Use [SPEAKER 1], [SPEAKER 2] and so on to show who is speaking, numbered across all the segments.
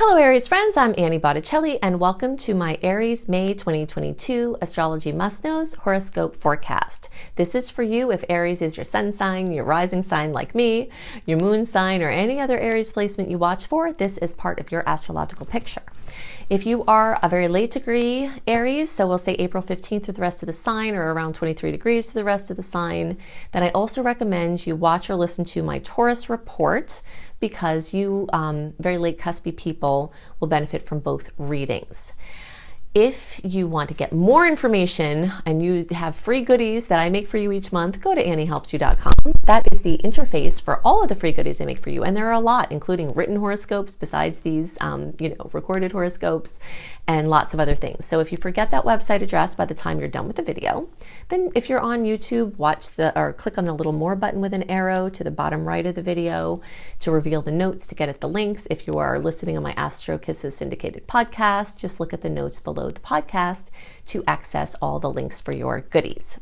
[SPEAKER 1] Hello Aries friends, I'm Annie Botticelli and welcome to my Aries May 2022 Astrology Must-Knows Horoscope Forecast. This is for you if Aries is your sun sign, your rising sign like me, your moon sign, or any other Aries placement you watch for. This is part of your astrological picture. If you are a very late degree Aries, so we'll say April 15th to the rest of the sign or around 23 degrees to the rest of the sign, then I also recommend you watch or listen to my Taurus report because you very late cuspy people will benefit from both readings. If you want to get more information and you have free goodies that I make for you each month, go to anniehelpsyou.com. That is the interface for all of the free goodies I make for you. And there are a lot, including written horoscopes besides these, recorded horoscopes and lots of other things. So if you forget that website address by the time you're done with the video, then if you're on YouTube, click on the little more button with an arrow to the bottom right of the video to reveal the notes to get at the links. If you are listening on my Astro Kisses syndicated podcast, just look at the notes below the podcast to access all the links for your goodies.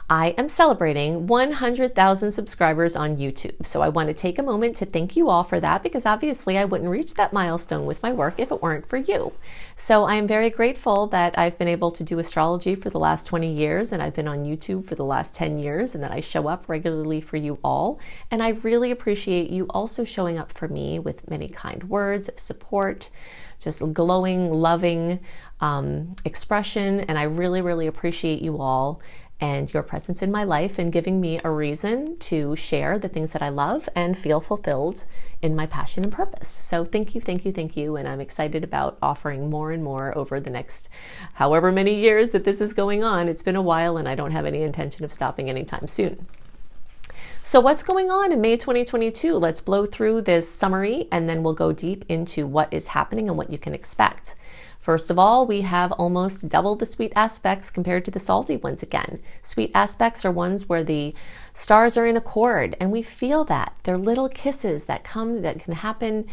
[SPEAKER 1] I am celebrating 100,000 subscribers on YouTube, so I want to take a moment to thank you all for that because obviously I wouldn't reach that milestone with my work if it weren't for you. So I am very grateful that I've been able to do astrology for the last 20 years and I've been on YouTube for the last 10 years and that I show up regularly for you all. And I really appreciate you also showing up for me with many kind words of support, just glowing, loving expression. And I really, really appreciate you all and your presence in my life and giving me a reason to share the things that I love and feel fulfilled in my passion and purpose. So thank you, thank you, thank you. And I'm excited about offering more and more over the next however many years that this is going on. It's been a while and I don't have any intention of stopping anytime soon. So what's going on in May 2022? Let's blow through this summary and then we'll go deep into what is happening and what you can expect. First of all, we have almost double the sweet aspects compared to the salty ones again. Sweet aspects are ones where the stars are in accord and we feel that. They're little kisses that can happen,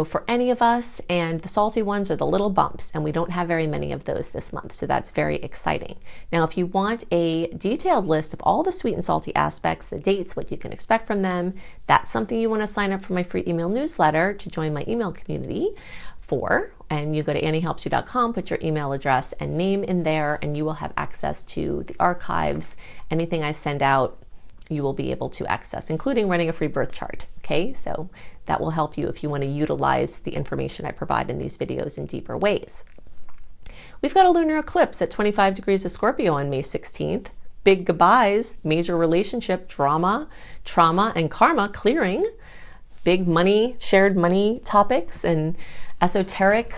[SPEAKER 1] for any of us, and the salty ones are the little bumps, and we don't have very many of those this month, so that's very exciting. Now, if you want a detailed list of all the sweet and salty aspects, the dates, what you can expect from them, that's something you want to sign up for my free email newsletter to join my email community for, and you go to anniehelpsyou.com, put your email address and name in there, and you will have access to the archives. Anything I send out, you will be able to access, including running a free birth chart. Okay, so that will help you if you want to utilize the information I provide in these videos in deeper ways. We've got a lunar eclipse at 25 degrees of Scorpio on May 16th. Big goodbyes, major relationship drama, trauma, and karma clearing. Big money, shared money topics and esoteric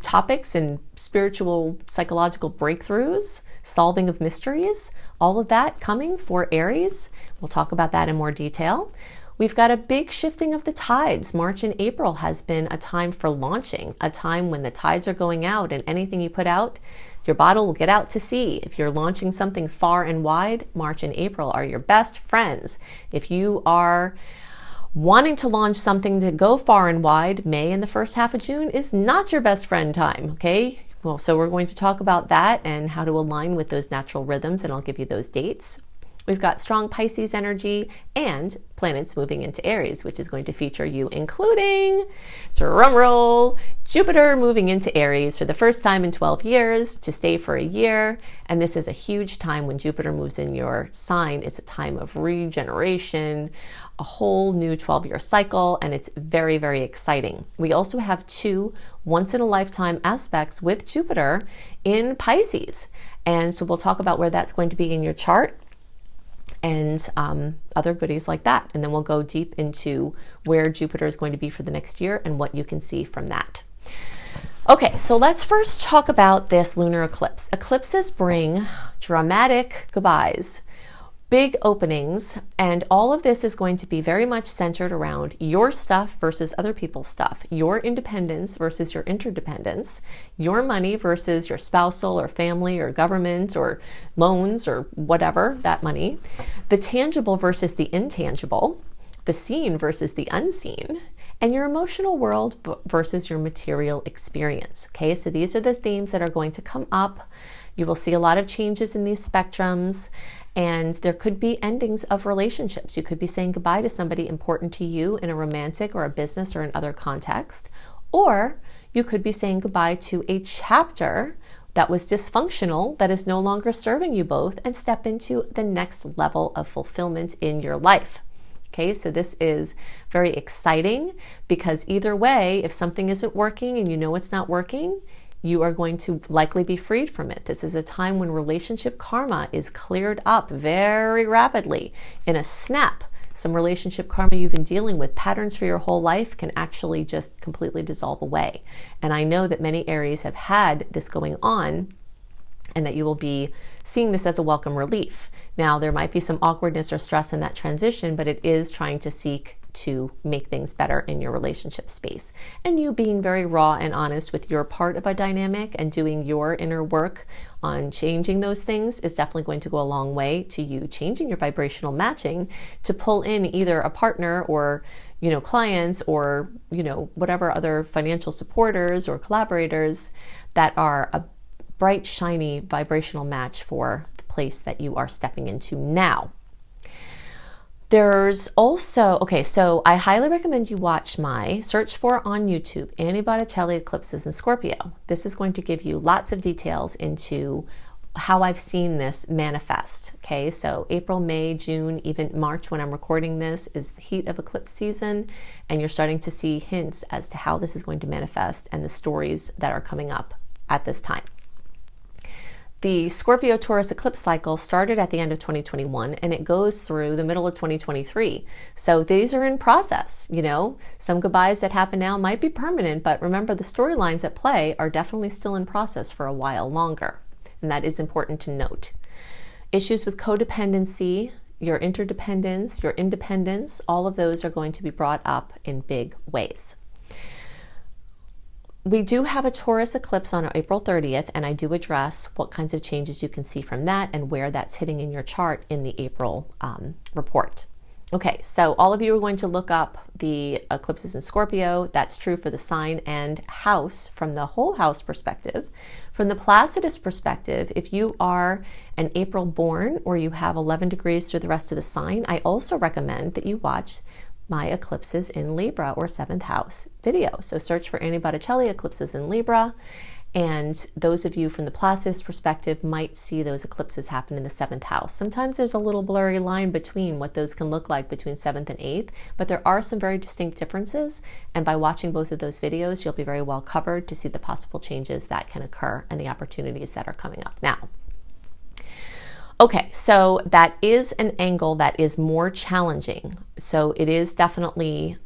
[SPEAKER 1] topics and spiritual psychological breakthroughs, solving of mysteries, all of that coming for Aries. We'll talk about that in more detail. We've got a big shifting of the tides. March and April has been a time for launching, a time when the tides are going out and anything you put out, your bottle will get out to sea. If you're launching something far and wide, March and April are your best friends. If you are wanting to launch something to go far and wide, May and the first half of June is not your best friend time, okay? Well, so we're going to talk about that and how to align with those natural rhythms, and I'll give you those dates. We've got strong Pisces energy and planets moving into Aries, which is going to feature you, including, drumroll, Jupiter moving into Aries for the first time in 12 years to stay for a year. And this is a huge time when Jupiter moves in your sign. It's a time of regeneration, a whole new 12-year cycle, and it's very, very exciting. We also have two once-in-a-lifetime aspects with Jupiter in Pisces. And so we'll talk about where that's going to be in your chart and other goodies like that. And then we'll go deep into where Jupiter is going to be for the next year and what you can see from that. Okay, so let's first talk about this lunar eclipse. Eclipses bring dramatic goodbyes, big openings, and all of this is going to be very much centered around your stuff versus other people's stuff, your independence versus your interdependence, your money versus your spousal or family or government or loans or whatever, that money, the tangible versus the intangible, the seen versus the unseen, and your emotional world versus your material experience. Okay, so these are the themes that are going to come up. You will see a lot of changes in these spectrums. And there could be endings of relationships. You could be saying goodbye to somebody important to you in a romantic or a business or in other context. Or you could be saying goodbye to a chapter that was dysfunctional, that is no longer serving you both, and step into the next level of fulfillment in your life. Okay, so this is very exciting because either way, if something isn't working and you know it's not working, you are going to likely be freed from it. This is a time when relationship karma is cleared up very rapidly. In a snap, some relationship karma you've been dealing with, patterns for your whole life, can actually just completely dissolve away. And I know that many Aries have had this going on, and that you will be seeing this as a welcome relief. Now, there might be some awkwardness or stress in that transition, but it is trying to seek to make things better in your relationship space. And you being very raw and honest with your part of a dynamic and doing your inner work on changing those things is definitely going to go a long way to you changing your vibrational matching to pull in either a partner or, clients or, whatever other financial supporters or collaborators that are a bright, shiny vibrational match for the place that you are stepping into now. There's also, so I highly recommend you watch my search for on YouTube, Botticelli eclipses in Scorpio. This is going to give you lots of details into how I've seen this manifest. Okay, so April, May, June, even March when I'm recording this is the heat of eclipse season, and you're starting to see hints as to how this is going to manifest and the stories that are coming up at this time. The Scorpio-Taurus eclipse cycle started at the end of 2021 and it goes through the middle of 2023. So these are in process, Some goodbyes that happen now might be permanent, but remember the storylines at play are definitely still in process for a while longer. And that is important to note. Issues with codependency, your interdependence, your independence, all of those are going to be brought up in big ways. We do have a Taurus eclipse on April 30th, and I do address what kinds of changes you can see from that and where that's hitting in your chart in the April report. Okay, so all of you are going to look up the eclipses in Scorpio. That's true for the sign and house from the whole house perspective. From the Placidus perspective, if you are an April born or you have 11 degrees through the rest of the sign, I also recommend that you watch my eclipses in Libra or 7th house video. So search for Botticelli eclipses in Libra, and those of you from the Placidus perspective might see those eclipses happen in the 7th house. Sometimes there's a little blurry line between what those can look like between 7th and 8th, but there are some very distinct differences, and by watching both of those videos, you'll be very well covered to see the possible changes that can occur and the opportunities that are coming up now. Okay, so that is an angle that is more challenging. So it is definitely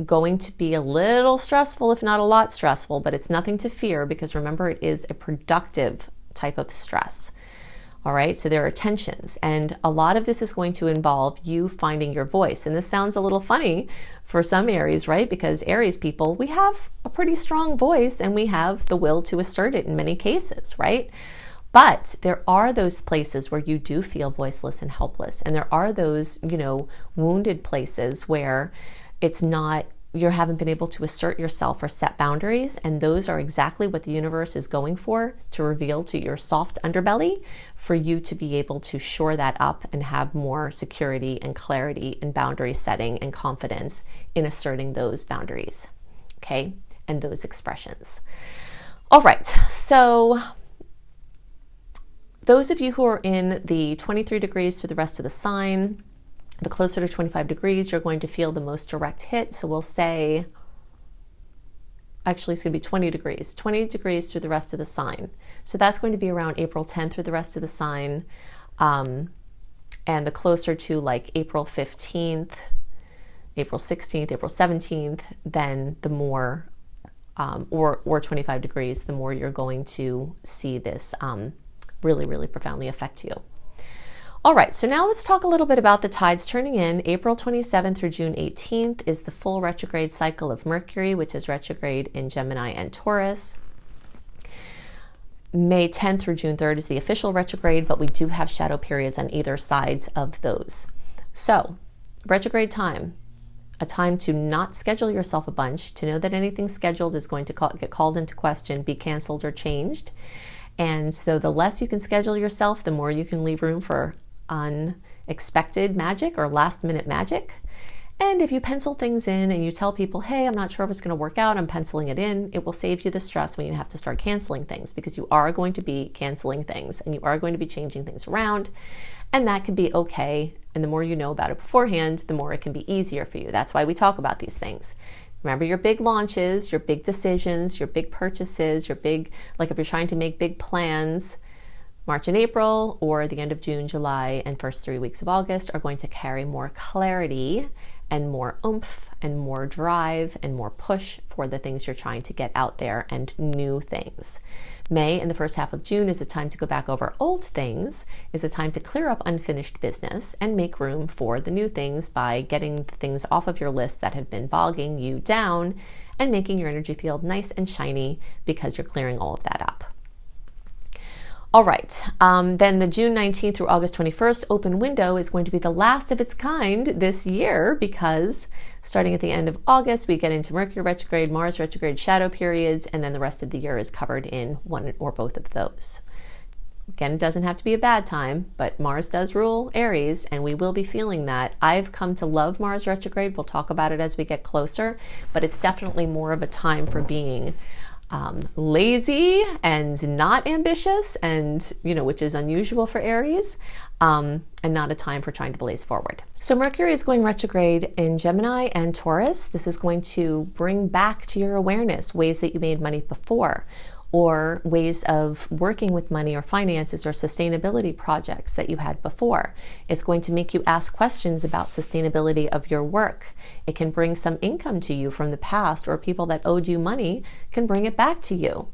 [SPEAKER 1] going to be a little stressful, if not a lot stressful, but it's nothing to fear because remember, it is a productive type of stress. All right, so there are tensions, and a lot of this is going to involve you finding your voice. And this sounds a little funny for some Aries, right? Because Aries people, we have a pretty strong voice and we have the will to assert it in many cases, right? But there are those places where you do feel voiceless and helpless. And there are those, wounded places where it's not, you haven't been able to assert yourself or set boundaries. And those are exactly what the universe is going for, to reveal to your soft underbelly for you to be able to shore that up and have more security and clarity and boundary setting and confidence in asserting those boundaries, okay? And those expressions. All right, so those of you who are in the 23 degrees to the rest of the sign, the closer to 25 degrees, you're going to feel the most direct hit. So we'll say, actually it's going to be 20 degrees through the rest of the sign. So that's going to be around April 10th through the rest of the sign. And the closer to like April 15th, April 16th, April 17th, then the more, or 25 degrees, the more you're going to see this really, really profoundly affect you. All right, so now let's talk a little bit about the tides turning in. April 27th through June 18th is the full retrograde cycle of Mercury, which is retrograde in Gemini and Taurus. May 10th through June 3rd is the official retrograde, but we do have shadow periods on either sides of those. So, retrograde time, a time to not schedule yourself a bunch, to know that anything scheduled is going to get called into question, be canceled or changed. And so the less you can schedule yourself, the more you can leave room for unexpected magic or last minute magic. And if you pencil things in and you tell people, hey, I'm not sure if it's going to work out, I'm penciling it in, it will save you the stress when you have to start canceling things, because you are going to be canceling things and you are going to be changing things around. And that can be okay. And the more you know about it beforehand, the more it can be easier for you. That's why we talk about these things. Remember your big launches, your big decisions, your big purchases, your big, like if you're trying to make big plans, March and April, or the end of June, July, and first 3 weeks of August are going to carry more clarity and more oomph and more drive and more push for the things you're trying to get out there and new things. May and the first half of June is a time to go back over old things, is a time to clear up unfinished business and make room for the new things by getting the things off of your list that have been bogging you down and making your energy field nice and shiny because you're clearing all of that up. All right, then the June 19th through August 21st open window is going to be the last of its kind this year, because starting at the end of August, we get into Mercury retrograde, Mars retrograde shadow periods, and then the rest of the year is covered in one or both of those. Again, it doesn't have to be a bad time, but Mars does rule Aries, and we will be feeling that. I've come to love Mars retrograde. We'll talk about it as we get closer, but it's definitely more of a time for being lazy and not ambitious, and which is unusual for Aries, and not a time for trying to blaze forward. So Mercury is going retrograde in Gemini and Taurus. This is going to bring back to your awareness ways that you made money before, or ways of working with money or finances or sustainability projects that you had before. It's going to make you ask questions about sustainability of your work. It can bring some income to you from the past, or people that owed you money can bring it back to you.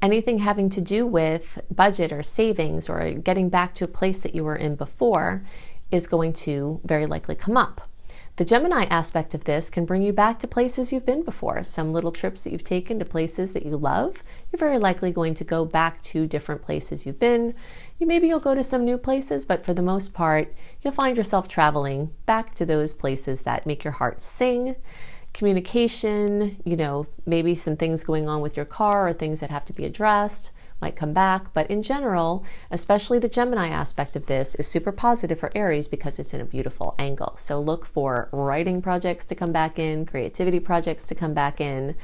[SPEAKER 1] Anything having to do with budget or savings or getting back to a place that you were in before is going to very likely come up. The Gemini aspect of this can bring you back to places you've been before. Some little trips that you've taken to places that you love, you're very likely going to go back to different places you've been. Maybe you'll go to some new places, but for the most part, you'll find yourself traveling back to those places that make your heart sing. Communication, maybe some things going on with your car or things that have to be addressed might come back, but in general, especially the Gemini aspect of this is super positive for Aries because it's in a beautiful angle. So look for writing projects to come back in, creativity projects to come back in,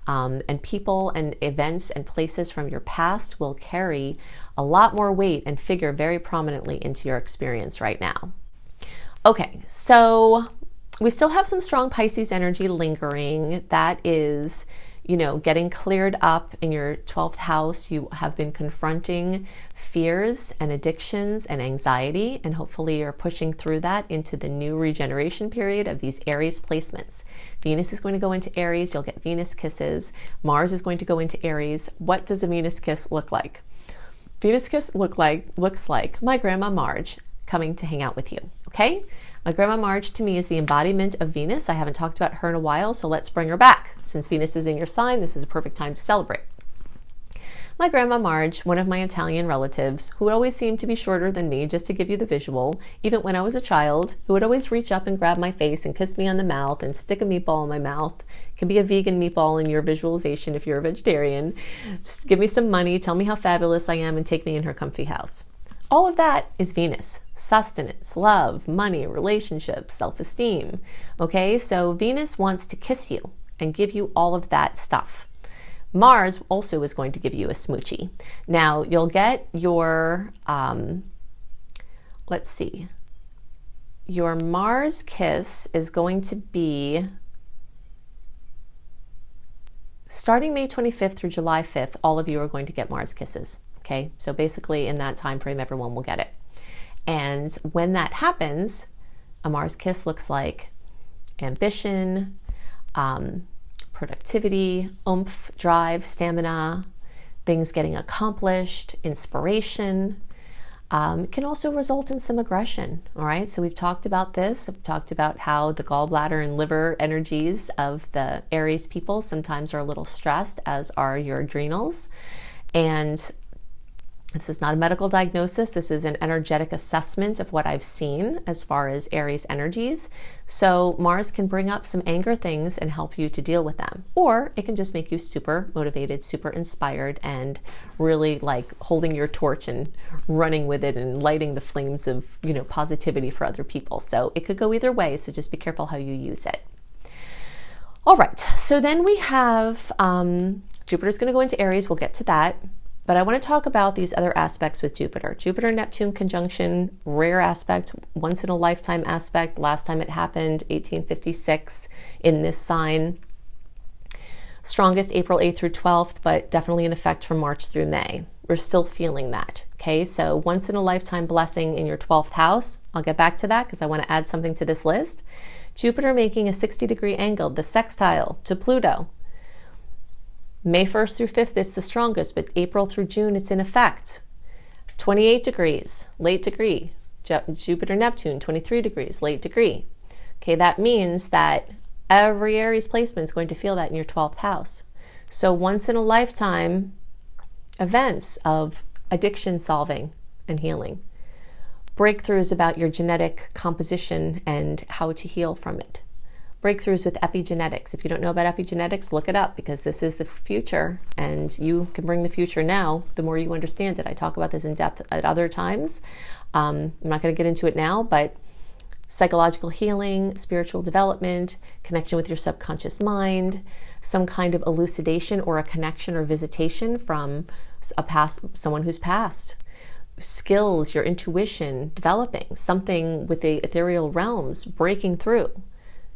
[SPEAKER 1] and people and events and places from your past will carry a lot more weight and figure very prominently into your experience right now. Okay, so we still have some strong Pisces energy lingering. That is getting cleared up in your 12th house. You have been confronting fears and addictions and anxiety, and hopefully you're pushing through that into the new regeneration period of these Aries placements. Venus is going to go into Aries. You'll get Venus kisses. Mars is going to go into Aries. What does a Venus kiss look like? Venus kiss looks like my grandma Marge coming to hang out with you, okay? My grandma Marge to me is the embodiment of Venus. I haven't talked about her in a while, so let's bring her back. Since Venus is in your sign, this is a perfect time to celebrate. My grandma Marge, one of my Italian relatives, who would always seem to be shorter than me, just to give you the visual, even when I was a child, who would always reach up and grab my face and kiss me on the mouth and stick a meatball in my mouth. It can be a vegan meatball in your visualization if you're a vegetarian. Just give me some money, tell me how fabulous I am, and take me in her comfy house. All of that is Venus. Sustenance, love, money, relationships, self-esteem. Okay, so Venus wants to kiss you and give you all of that stuff. Mars also is going to give you a smoochie. Now, you'll get your, your Mars kiss is going to be starting May 25th through July 5th. All of you are going to get Mars kisses. Okay, so basically in that time frame, everyone will get it. And when that happens, a Mars kiss looks like ambition, productivity, oomph, drive, stamina, things getting accomplished, inspiration. It can also result in some aggression, all right? So we've talked about this. I've talked about how the gallbladder and liver energies of the Aries people sometimes are a little stressed, as are your adrenals. And This is not a medical diagnosis. This is an energetic assessment of what I've seen as far as Aries energies. So Mars can bring up some anger things and help you to deal with them. Or it can just make you super motivated, super inspired, and really like holding your torch and running with it and lighting the flames of, positivity for other people. So it could go either way. So just be careful how you use it. All right. So then we have Jupiter's going to go into Aries. We'll get to that. But I want to talk about these other aspects with Jupiter. Jupiter-Neptune conjunction, rare aspect, once in a lifetime aspect. Last time it happened, 1856 in this sign. Strongest April 8th through 12th, but definitely in effect from March through May. We're still feeling that, okay? So once in a lifetime blessing in your 12th house. I'll get back to that because I want to add something to this list. Jupiter making a 60-degree angle, the sextile to Pluto. May 1st through 5th, it's the strongest, but April through June, it's in effect. 28 degrees, late degree. Jupiter-Neptune, 23 degrees, late degree. Okay, that means that every Aries placement is going to feel that in your 12th house. So once in a lifetime events of addiction solving and healing. Breakthroughs about your genetic composition and how to heal from it. Breakthroughs with epigenetics. If you don't know about epigenetics, look it up because this is the future and you can bring the future now the more you understand it. I talk about this in depth at other times. I'm not going to get into it now, but psychological healing, spiritual development, connection with your subconscious mind, some kind of elucidation or a connection or visitation from someone who's passed. Skills, your intuition, developing something with the ethereal realms, breaking through.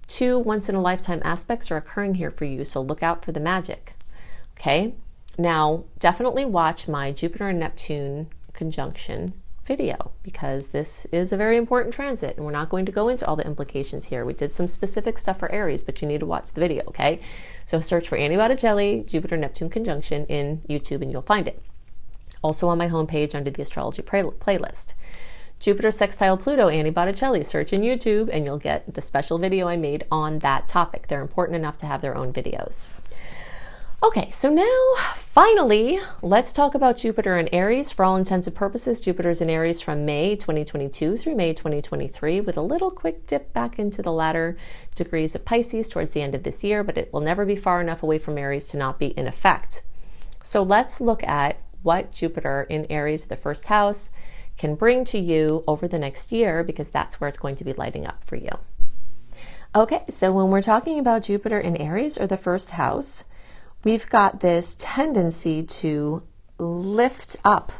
[SPEAKER 1] 2 once-in-a-lifetime aspects are occurring here for you, so look out for the magic. Okay, now definitely watch my Jupiter and Neptune conjunction video because this is a very important transit and we're not going to go into all the implications here. We did some specific stuff for Aries, but you need to watch the video, okay? So search for Annie Botticelli, Jupiter-Neptune conjunction in YouTube and you'll find it. Also on my homepage under the astrology playlist. Jupiter sextile Pluto, Annie Botticelli. Search in YouTube and you'll get the special video I made on that topic. They're important enough to have their own videos. Okay, so now finally, let's talk about Jupiter in Aries. For all intents and purposes, Jupiter's in Aries from May 2022 through May 2023 with a little quick dip back into the latter degrees of Pisces towards the end of this year, but it will never be far enough away from Aries to not be in effect. So let's look at what Jupiter in Aries, the first house, can bring to you over the next year because that's where it's going to be lighting up for you. Okay, so when we're talking about Jupiter in Aries or the first house, we've got this tendency to lift up.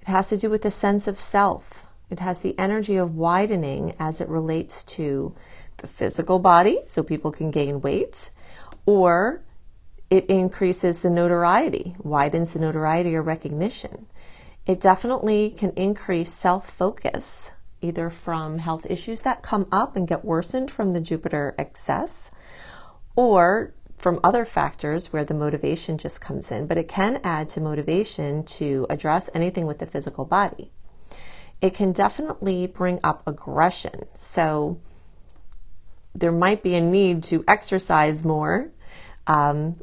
[SPEAKER 1] It has to do with the sense of self. It has the energy of widening as it relates to the physical body, so people can gain weight, or it increases the notoriety, widens the notoriety or recognition. It definitely can increase self-focus, either from health issues that come up and get worsened from the Jupiter excess, or from other factors where the motivation just comes in. But it can add to motivation to address anything with the physical body. It can definitely bring up aggression. So there might be a need to exercise more,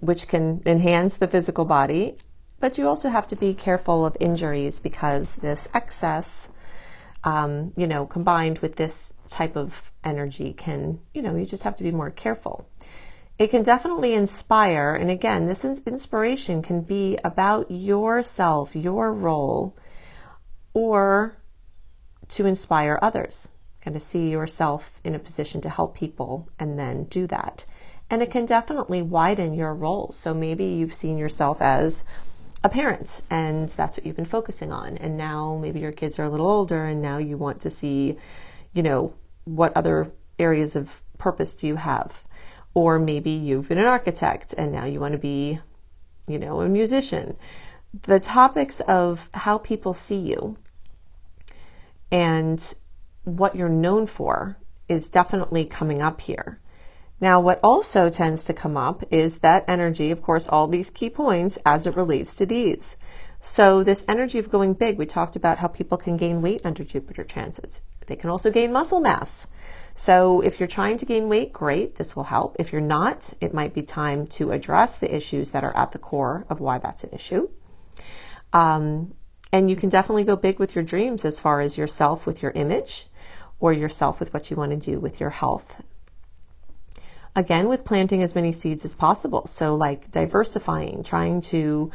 [SPEAKER 1] which can enhance the physical body. But you also have to be careful of injuries because this excess, combined with this type of energy can, you just have to be more careful. It can definitely inspire. And again, this inspiration can be about yourself, your role, or to inspire others, kind of see yourself in a position to help people and then do that. And it can definitely widen your role. So maybe you've seen yourself as a parent and that's what you've been focusing on. And now maybe your kids are a little older and now you want to see, what other areas of purpose do you have? Or maybe you've been an architect and now you want to be, a musician. The topics of how people see you and what you're known for is definitely coming up here. Now, what also tends to come up is that energy, of course, all these key points as it relates to these. So this energy of going big, we talked about how people can gain weight under Jupiter transits. They can also gain muscle mass. So if you're trying to gain weight, great, this will help. If you're not, it might be time to address the issues that are at the core of why that's an issue. And you can definitely go big with your dreams as far as yourself with your image or yourself with what you want to do with your health. Again, with planting as many seeds as possible. So like diversifying, trying to,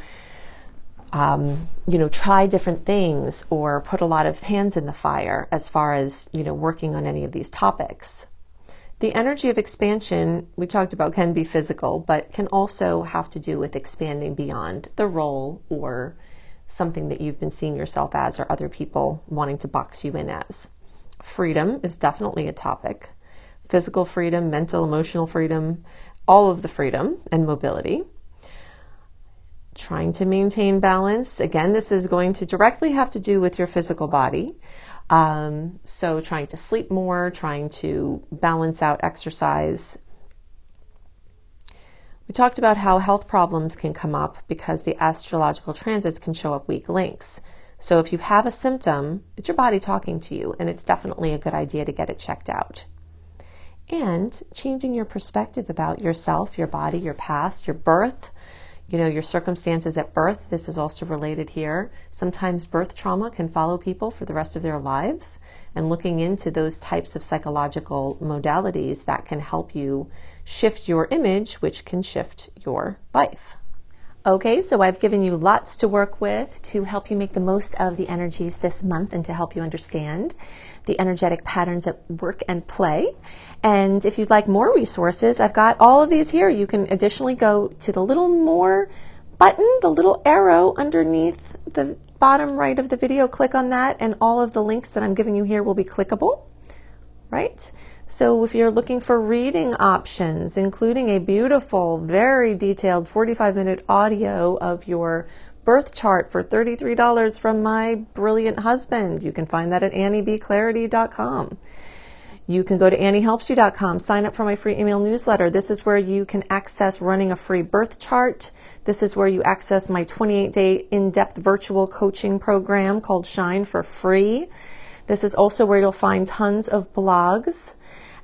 [SPEAKER 1] try different things or put a lot of hands in the fire as far as, working on any of these topics. The energy of expansion we talked about can be physical, but can also have to do with expanding beyond the role or something that you've been seeing yourself as or other people wanting to box you in as. Freedom is definitely a topic. Physical freedom, mental, emotional freedom, all of the freedom and mobility. Trying to maintain balance. Again, this is going to directly have to do with your physical body. So trying to sleep more, trying to balance out exercise. We talked about how health problems can come up because the astrological transits can show up weak links. So if you have a symptom, it's your body talking to you, and it's definitely a good idea to get it checked out. And changing your perspective about yourself, your body, your past, your birth, your circumstances at birth. This is also related here. Sometimes birth trauma can follow people for the rest of their lives, and looking into those types of psychological modalities that can help you shift your image, which can shift your life. Okay, so I've given you lots to work with to help you make the most of the energies this month and to help you understand the energetic patterns at work and play. And if you'd like more resources, I've got all of these here. You can additionally go to the little more button, the little arrow underneath the bottom right of the video. Click on that, and all of the links that I'm giving you here will be clickable, right? So if you're looking for reading options, including a beautiful, very detailed 45-minute audio of your birth chart for $33 from my brilliant husband, you can find that at anniebclarity.com. You can go to anniehelpsyou.com, sign up for my free email newsletter. This is where you can access running a free birth chart. This is where you access my 28-day in-depth virtual coaching program called Shine for free. This is also where you'll find tons of blogs,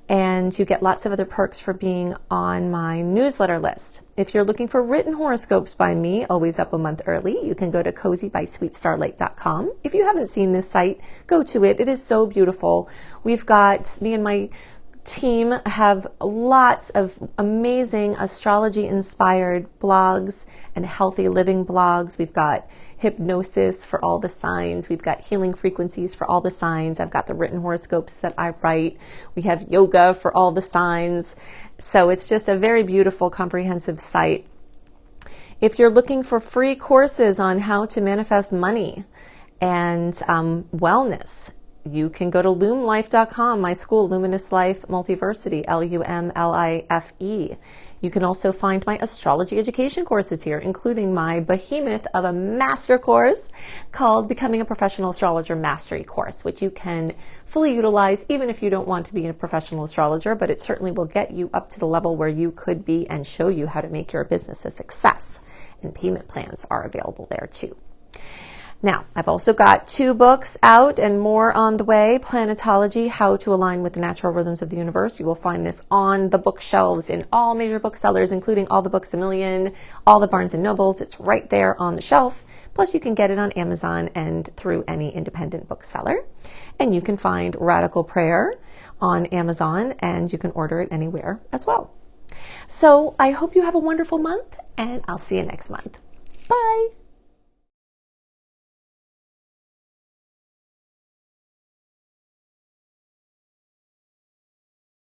[SPEAKER 1] and you get lots of other perks for being on my newsletter list. If you're looking for written horoscopes by me, always up a month early, you can go to cozybysweetstarlight.com. If you haven't seen this site, go to it. It is so beautiful. We've got, me and my team have lots of amazing astrology-inspired blogs and healthy living blogs. We've got hypnosis for all the signs. We've got healing frequencies for all the signs. I've got the written horoscopes that I write. We have yoga for all the signs. So it's just a very beautiful, comprehensive site. If you're looking for free courses on how to manifest money and wellness, you can go to lumlife.com, my school, Luminous Life Multiversity, LUMLIFE. You can also find my astrology education courses here, including my behemoth of a master course called Becoming a Professional Astrologer Mastery Course, which you can fully utilize even if you don't want to be a professional astrologer, but it certainly will get you up to the level where you could be and show you how to make your business a success. And payment plans are available there too. Now, I've also got 2 books out and more on the way. Planetology, How to Align with the Natural Rhythms of the Universe. You will find this on the bookshelves in all major booksellers, including all the Books A Million, all the Barnes & Nobles. It's right there on the shelf. Plus, you can get it on Amazon and through any independent bookseller. And you can find Radical Prayer on Amazon, and you can order it anywhere as well. So I hope you have a wonderful month, and I'll see you next month. Bye.